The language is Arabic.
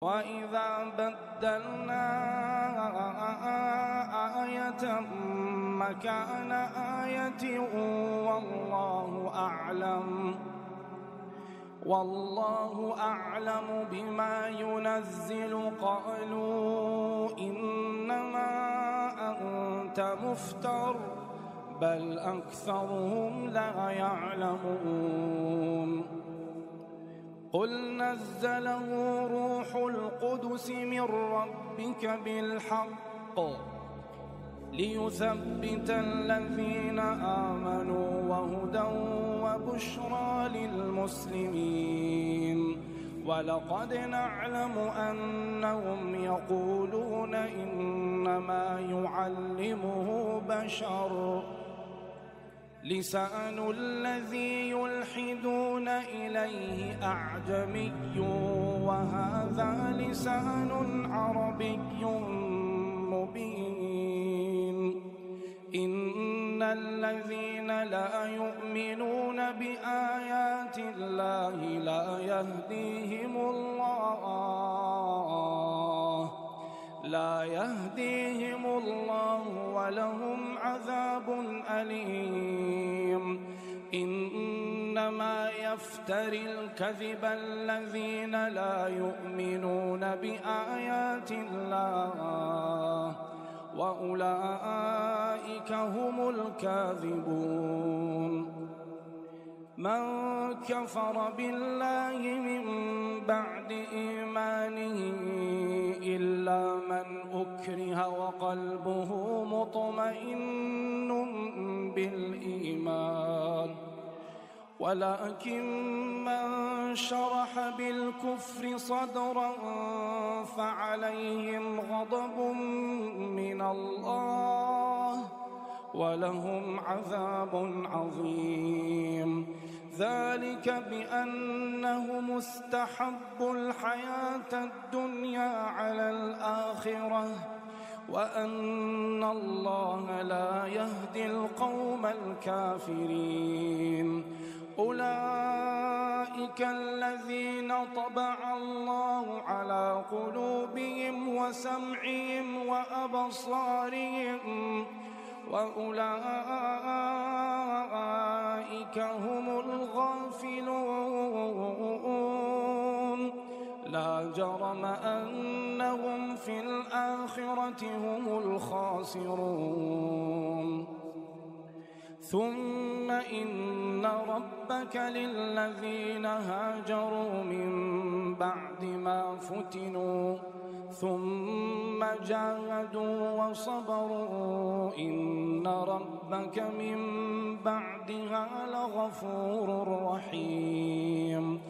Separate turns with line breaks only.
وَإِذَا بَدَّلْنَا آيَةً مَكَانَ آيَةٍ وَاللَّهُ أَعْلَمُ بِمَا يُنَزِّلُ قَالُوا إِنَّمَا أَنتَ مُفْتَرٍ بَلْ أَكْثَرُهُمْ لَا يَعْلَمُونَ قُلْ نَزَّلَهُ رُوحُ الْقُدُسِ مِنْ رَبِّكَ بِالْحَقِّ لِيُثَبِّتَ الَّذِينَ آمَنُوا وَهُدًى وَبُشْرَى لِلْمُسْلِمِينَ وَلَقَدْ نَعْلَمُ أَنَّهُمْ يَقُولُونَ إِنَّمَا يُعَلِّمُهُ بَشَرٌ لسان الذي يلحدون إليه أعجمي وهذا لسان عربي مبين إن الذين لا يؤمنون بآيات الله لا يهديهم الله ولهم عذاب أليم إنما يفتري الكذب الذين لا يؤمنون بآيات الله وأولئك هم الكاذبون من كفر بالله من بعد إيمانه إلا من أكره وقلبه مطمئن بالإيمان ولكن من شرح بالكفر صدرا فعليهم غضب من الله ولهم عذاب عظيم ذلك بأنهم استحبوا الحياة الدنيا على الآخرة وأن الله لا يهدي القوم الكافرين أولئك الذين طبع الله على قلوبهم وسمعهم وأبصارهم وأولئك هم الغافلون لا جرم أنهم في الآخرة هم الخاسرون ثم إن ربك للذين هاجروا من بعد ما فتنوا ثم جاهدوا وصبروا إن ربك من بعدها لغفور رحيم